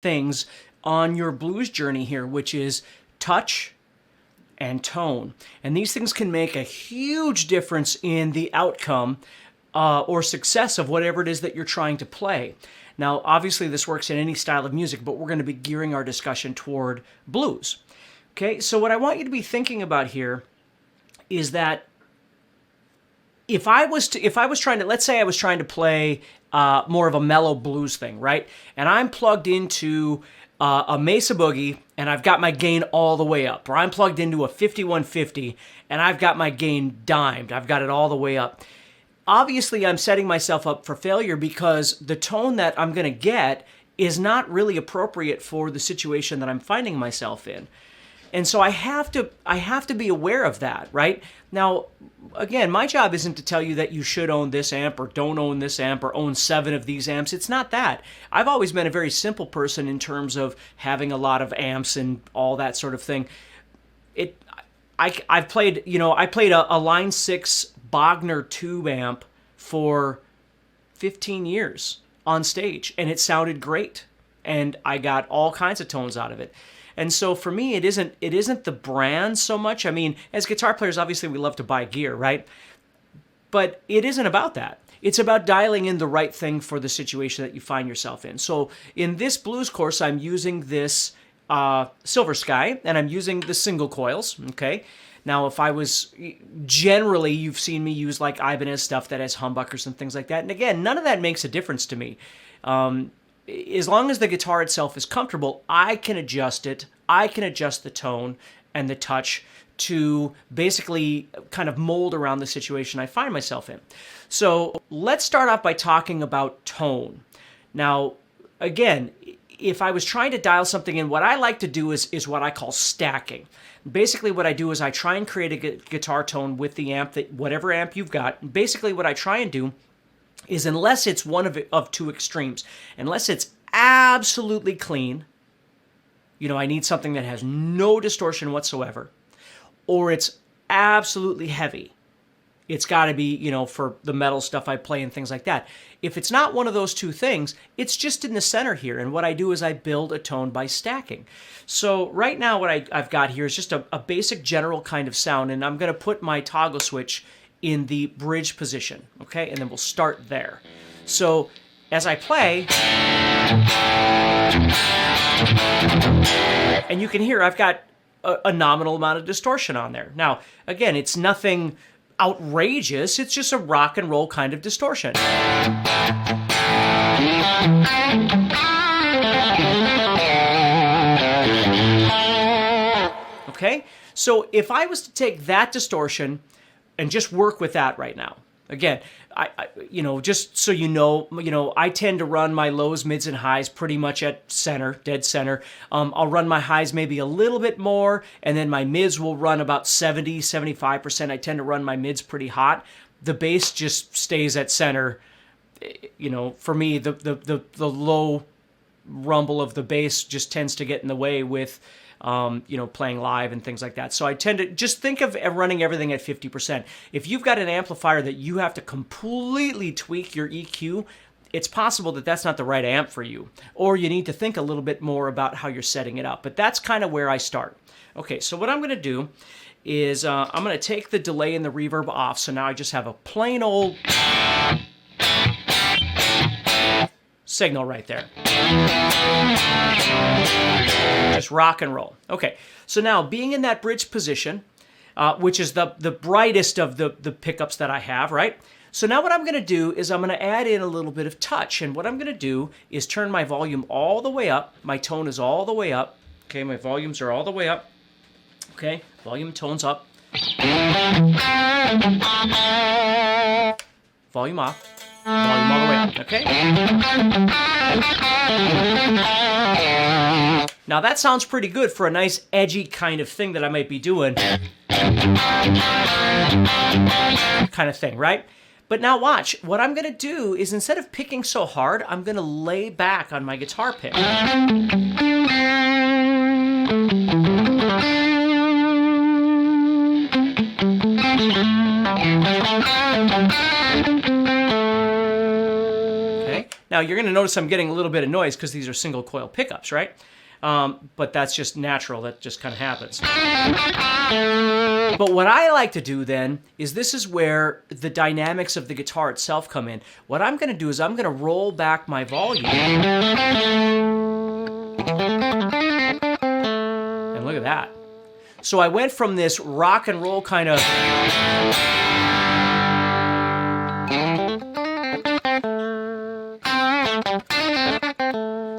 things on your blues journey here, which is touch and tone. And these things can make a huge difference in the outcome or success of whatever it is that you're trying to play. Now, obviously, this works in any style of music, but we're going to be gearing our discussion toward blues. Okay, so what I want you to be thinking about here is that if I was trying to, let's say I was trying to play more of a mellow blues thing, right? And I'm plugged into a Mesa Boogie, and I've got my gain all the way up. Or I'm plugged into a 5150, and I've got my gain dimed. I've got it all the way up. Obviously, I'm setting myself up for failure because the tone that I'm going to get is not really appropriate for the situation that I'm finding myself in. And so I have to be aware of that, right? Now, again, my job isn't to tell you that you should own this amp or don't own this amp or own 7 of these amps. It's not that. I've always been a very simple person in terms of having a lot of amps and all that sort of thing. I played a Line 6 Bogner tube amp for 15 years on stage, and it sounded great, and I got all kinds of tones out of it. And so for me, it isn't the brand so much. I mean, as guitar players, obviously we love to buy gear, right? But it isn't about that. It's about dialing in the right thing for the situation that you find yourself in. So in this blues course, I'm using this Silver Sky, and I'm using the single coils, okay? Now, if I was, generally, you've seen me use like Ibanez stuff that has humbuckers and things like that. And again, none of that makes a difference to me. As long as the guitar itself is comfortable, I can adjust it. I can adjust the tone and the touch to basically kind of mold around the situation I find myself in. So let's start off by talking about tone. Now, again, if I was trying to dial something in, what I like to do is what I call stacking. Basically, what I do is I try and create a guitar tone with the amp, whatever amp you've got. Basically, what I try and do is, unless it's one of two extremes, unless it's absolutely clean, I need something that has no distortion whatsoever, or it's absolutely heavy. It's got to be, for the metal stuff I play and things like that. If it's not one of those two things, it's just in the center here. And what I do is I build a tone by stacking. So right now what I've got here is just a basic general kind of sound. And I'm going to put my toggle switch in the bridge position. Okay, and then we'll start there. So as I play, and you can hear I've got a nominal amount of distortion on there. Now, again, it's nothing outrageous. It's just a rock and roll kind of distortion. Okay? So if I was to take that distortion and just work with that right now, again, I just so I tend to run my lows, mids, and highs pretty much at center, dead center. I'll run my highs maybe a little bit more, and then my mids will run about 70, 75%. I tend to run my mids pretty hot. The bass just stays at center. For me, the low rumble of the bass just tends to get in the way with playing live and things like that. So I tend to just think of running everything at 50%. If you've got an amplifier that you have to completely tweak your EQ, it's possible that that's not the right amp for you, or you need to think a little bit more about how you're setting it up. But that's kind of where I start. Okay, so what I'm going to do is I'm going to take the delay and the reverb off. So now I just have a plain old signal right there. Just rock and roll. Okay, so now being in that bridge position, which is the brightest of the pickups that I have, right? So now what I'm going to do is I'm going to add in a little bit of touch. And what I'm going to do is turn my volume all the way up. My tone is all the way up. Okay, my volumes are all the way up. Okay, volume, tone's up. Volume off. Volume all the way up, okay? Now that sounds pretty good for a nice edgy kind of thing that I might be doing. Kind of thing, right? But now watch, what I'm going to do is instead of picking so hard, I'm going to lay back on my guitar pick. Okay. Now Now, you're going to notice I'm getting a little bit of noise because these are single coil pickups, right? But that's just natural. That just kind of happens. But what I like to do then is this is where the dynamics of the guitar itself come in. What I'm going to do is I'm going to roll back my volume. And look at that. So I went from this rock and roll kind of...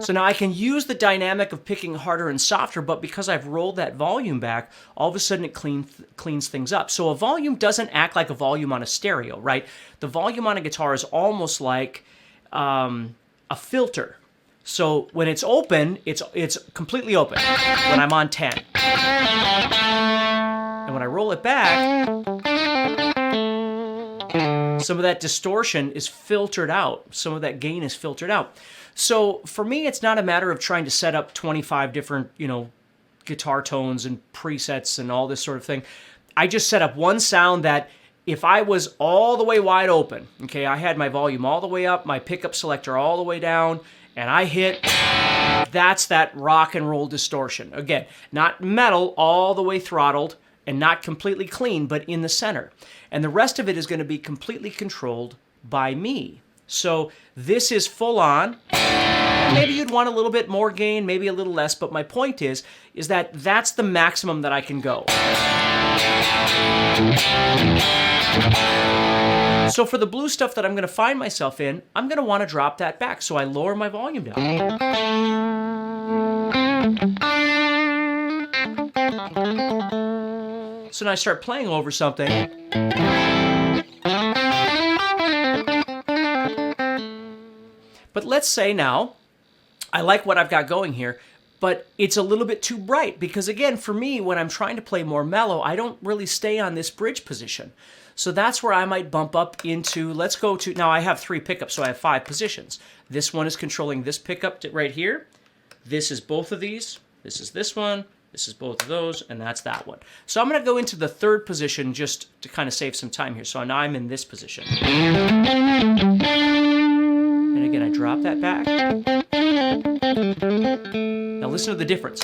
So now I can use the dynamic of picking harder and softer, but because I've rolled that volume back, all of a sudden it cleans things up. So a volume doesn't act like a volume on a stereo, right? The volume on a guitar is almost like a filter. So when it's open, it's completely open when I'm on 10. And when I roll it back, some of that distortion is filtered out. Some of that gain is filtered out. So for me, it's not a matter of trying to set up 25 different, guitar tones and presets and all this sort of thing. I just set up one sound that if I was all the way wide open, okay, I had my volume all the way up, my pickup selector all the way down, and I hit, that's that rock and roll distortion. Again, not metal all the way throttled and not completely clean, but in the center. And the rest of it is going to be completely controlled by me. So this is full on. Maybe you'd want a little bit more gain, maybe a little less, but my point is that that's the maximum that I can go. So for the blues stuff that I'm going to find myself in, I'm going to want to drop that back. So I lower my volume down. So now I start playing over something. But let's say now, I like what I've got going here, but it's a little bit too bright because again, for me, when I'm trying to play more mellow, I don't really stay on this bridge position. So that's where I might bump up into, let's go to, now I have 3 pickups, so I have 5 positions. This one is controlling this pickup right here. This is both of these. This is this one. This is both of those, and that's that one. So I'm going to go into the 3rd position just to kind of save some time here. So now I'm in this position. And again, I drop that back. Now listen to the difference.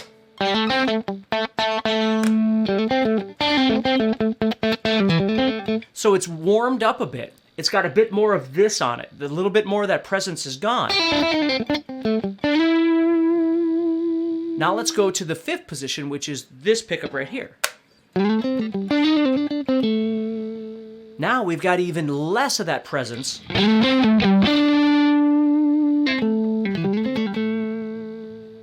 So it's warmed up a bit. It's got a bit more of this on it. A little bit more of that presence is gone. Now let's go to the 5th position, which is this pickup right here. Now we've got even less of that presence.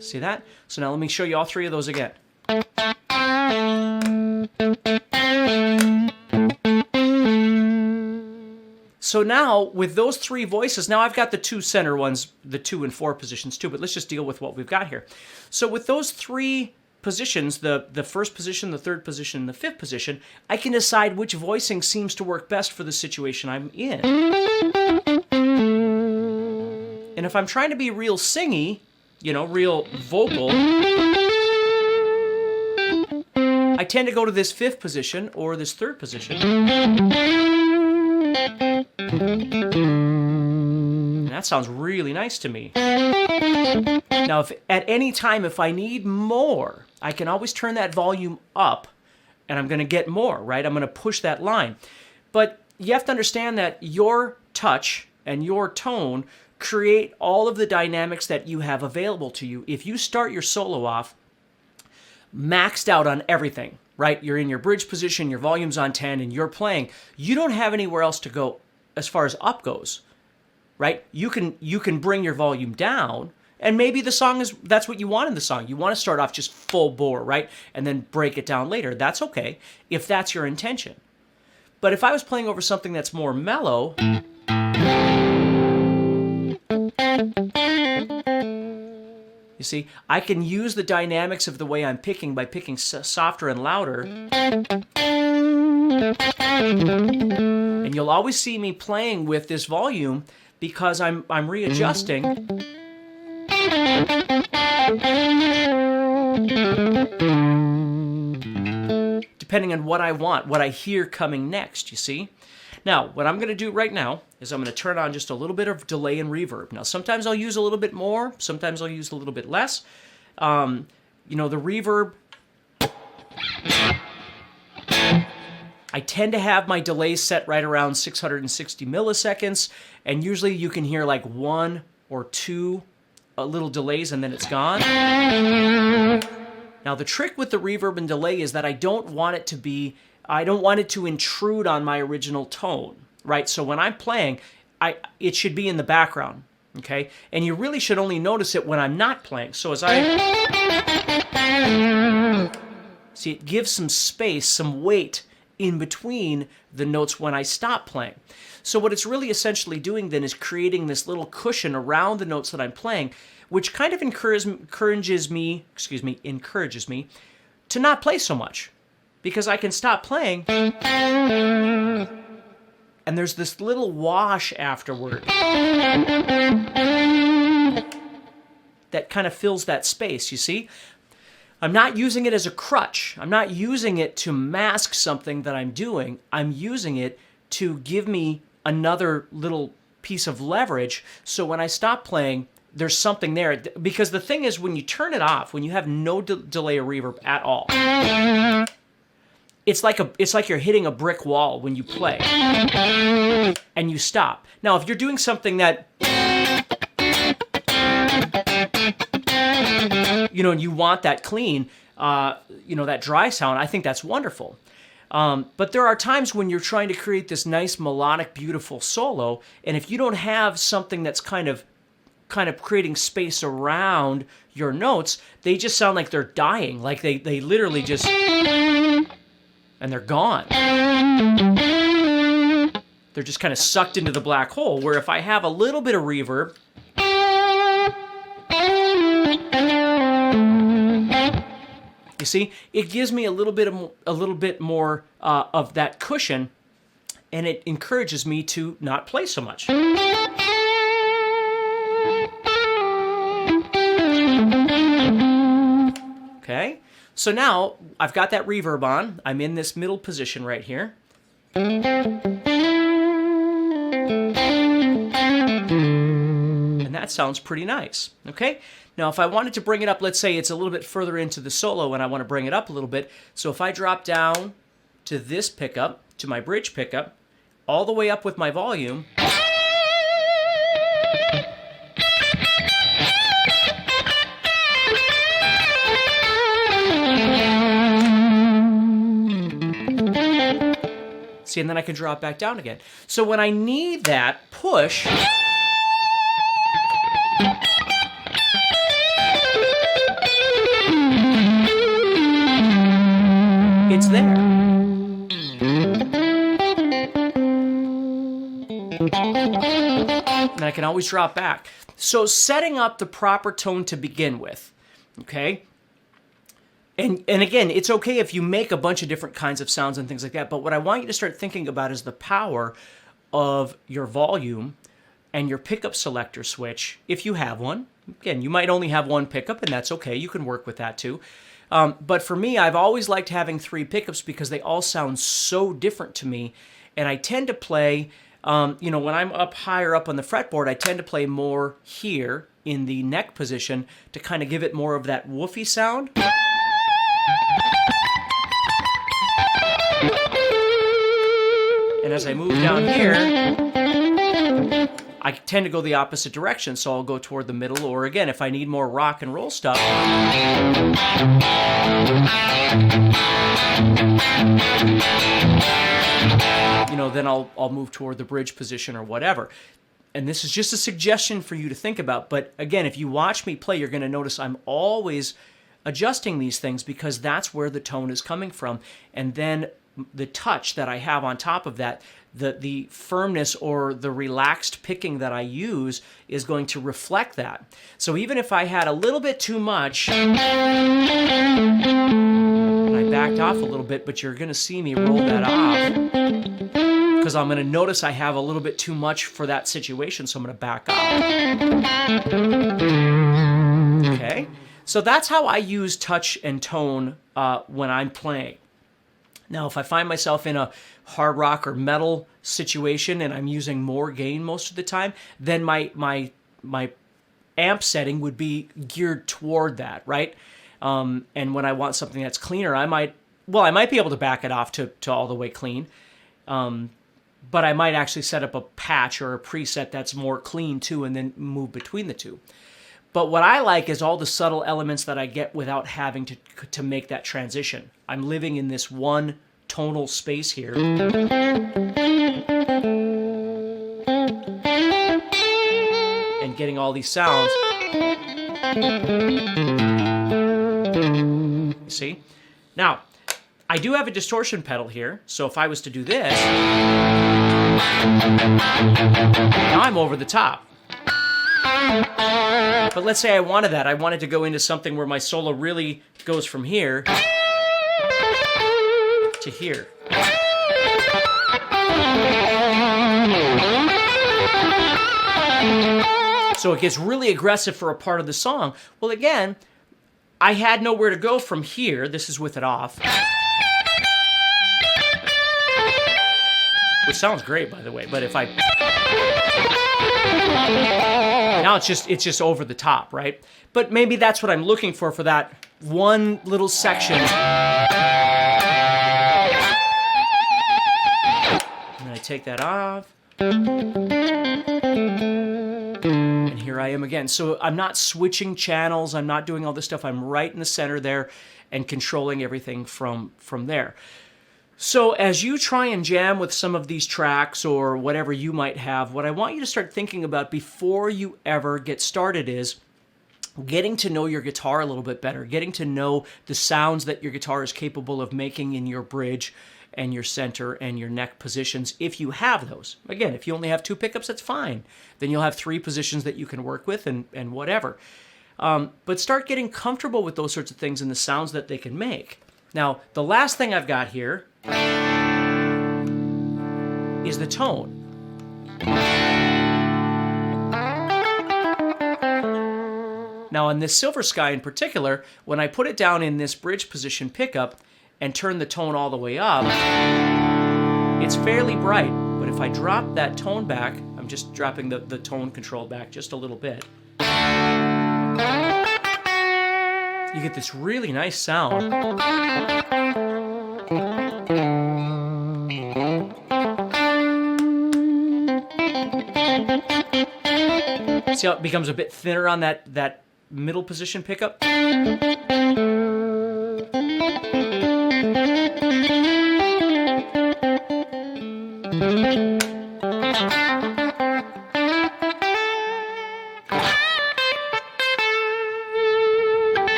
See that? So now let me show you all 3 of those again. So now, with those 3 voices, now I've got the 2 center ones, the 2 and 4 positions too, but let's just deal with what we've got here. So with those 3 positions, the 1st position, the 3rd position, and the 5th position, I can decide which voicing seems to work best for the situation I'm in. And if I'm trying to be real singy, real vocal, I tend to go to this 5th position or this 3rd position. And that sounds really nice to me. Now, if at any time, if I need more, I can always turn that volume up and I'm going to get more, right? I'm going to push that line. But you have to understand that your touch and your tone create all of the dynamics that you have available to you. If you start your solo off maxed out on everything, right? You're in your bridge position, your volume's on 10, and you're playing. You don't have anywhere else to go as far as up goes, right? You can bring your volume down, and maybe the song that's what you want in the song. You want to start off just full bore, right? And then break it down later. That's okay if that's your intention. But if I was playing over something that's more mellow, you see, I can use the dynamics of the way I'm picking by picking softer and louder. And you'll always see me playing with this volume because I'm readjusting. Depending on what I want, what I hear coming next, you see? Now, what I'm going to do right now is I'm going to turn on just a little bit of delay and reverb. Now, sometimes I'll use a little bit more. Sometimes I'll use a little bit less. You know, the reverb, I tend to have my delay set right around 660 milliseconds, and usually you can hear like 1 or 2 little delays and then it's gone. Now the trick with the reverb and delay is that I don't want it to intrude on my original tone, right? So when I'm playing, it should be in the background, okay? And you really should only notice it when I'm not playing. So as see, it gives some space, some weight in between the notes when I stop playing. So what it's really essentially doing then is creating this little cushion around the notes that I'm playing, which kind of encourages me to not play so much, because I can stop playing and there's this little wash afterward that kind of fills that space, you see? I'm not using it as a crutch. I'm not using it to mask something that I'm doing. I'm using it to give me another little piece of leverage, so when I stop playing, there's something there. Because the thing is, when you turn it off, when you have no delay or reverb at all, it's like you're hitting a brick wall when you play and you stop. Now, if you're doing something that, you know, and you want that clean, you know, that dry sound, I think that's wonderful. But there are times when you're trying to create this nice, melodic, beautiful solo, and if you don't have something that's kind of creating space around your notes, they just sound like they're dying, like they literally just, and they're gone. They're just kind of sucked into the black hole, where if I have a little bit of reverb, you see, it gives me a little bit more of that cushion, and it encourages me to not play so much. Okay, so now I've got that reverb on. I'm in this middle position right here. And that sounds pretty nice, okay? Now, if I wanted to bring it up, let's say it's a little bit further into the solo and I want to bring it up a little bit. So if I drop down to this pickup, to my bridge pickup, all the way up with my volume, see, and then I can drop back down again. So when I need that push, it's there. And I can always drop back. So setting up the proper tone to begin with, okay? And again, it's okay if you make a bunch of different kinds of sounds and things like that, but what I want you to start thinking about is the power of your volume and your pickup selector switch, if you have one. Again, you might only have one pickup, and that's okay. You can work with that too. But for me, I've always liked having 3 pickups because they all sound so different to me, and I tend to play, you know, when I'm up higher up on the fretboard, I tend to play more here in the neck position to kind of give it more of that woofy sound. And as I move down here, I tend to go the opposite direction, so I'll go toward the middle, or again, if I need more rock and roll stuff, you know, then I'll move toward the bridge position or whatever. And this is just a suggestion for you to think about, but again, if you watch me play, you're going to notice I'm always adjusting these things because that's where the tone is coming from. And then the touch that I have on top of that, the firmness or the relaxed picking that I use is going to reflect that. So even if I had a little bit too much, and I backed off a little bit, but you're going to see me roll that off because I'm going to notice I have a little bit too much for that situation, so I'm going to back off. Okay? So that's how I use touch and tone when I'm playing. Now, if I find myself in a hard rock or metal situation and I'm using more gain most of the time, then my amp setting would be geared toward that, right? And when I want something that's cleaner, I might be able to back it off to all the way clean. But I might actually set up a patch or a preset that's more clean too, and then move between the two. But what I like is all the subtle elements that I get without having to make that transition. I'm living in this one tonal space here. And getting all these sounds. See? Now, I do have a distortion pedal here, so if I was to do this, now I'm over the top. But let's say I wanted that. I wanted to go into something where my solo really goes from here to here. So it gets really aggressive for a part of the song. Well, again, I had nowhere to go from here. This is with it off. Which sounds great, by the way, but if I... Now it's just over the top, right? But maybe that's what I'm looking for that one little section. And I take that off. And here I am again. So I'm not switching channels. I'm not doing all this stuff. I'm right in the center there and controlling everything from there. So as you try and jam with some of these tracks or whatever you might have, what I want you to start thinking about before you ever get started is getting to know your guitar a little bit better, getting to know the sounds that your guitar is capable of making in your bridge and your center and your neck positions, if you have those. Again, if you only have 2 pickups, that's fine. Then you'll have 3 positions that you can work with and whatever. But start getting comfortable with those sorts of things and the sounds that they can make. Now, the last thing I've got here is the tone. Now, on this Silver Sky in particular, when I put it down in this bridge position pickup and turn the tone all the way up, it's fairly bright. But if I drop that tone back, I'm just dropping the tone control back just a little bit, you get this really nice sound. See how it becomes a bit thinner on that middle position pickup?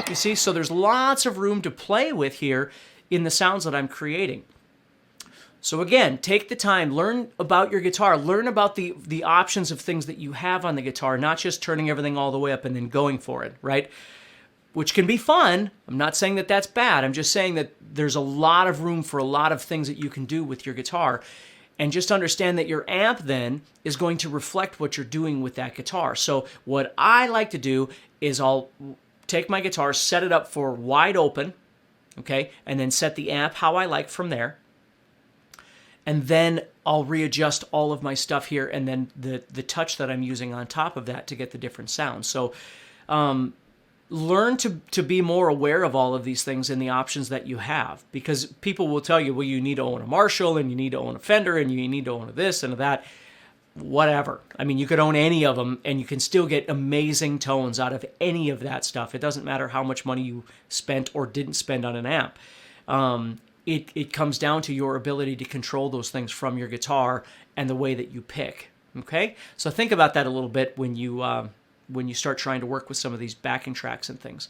You see, so there's lots of room to play with here in the sounds that I'm creating. So again, take the time, learn about your guitar, learn about the options of things that you have on the guitar, not just turning everything all the way up and then going for it, right? Which can be fun. I'm not saying that that's bad. I'm just saying that there's a lot of room for a lot of things that you can do with your guitar. And just understand that your amp then is going to reflect what you're doing with that guitar. So what I like to do is I'll take my guitar, set it up for wide open, okay, and then set the amp how I like from there. And then I'll readjust all of my stuff here and then the touch that I'm using on top of that to get the different sounds. So learn to be more aware of all of these things and the options that you have, because people will tell you, well, you need to own a Marshall and you need to own a Fender and you need to own a this and a that. Whatever. I mean, you could own any of them and you can still get amazing tones out of any of that stuff. It doesn't matter how much money you spent or didn't spend on an amp. It comes down to your ability to control those things from your guitar and the way that you pick. Okay? So think about that a little bit when you start trying to work with some of these backing tracks and things.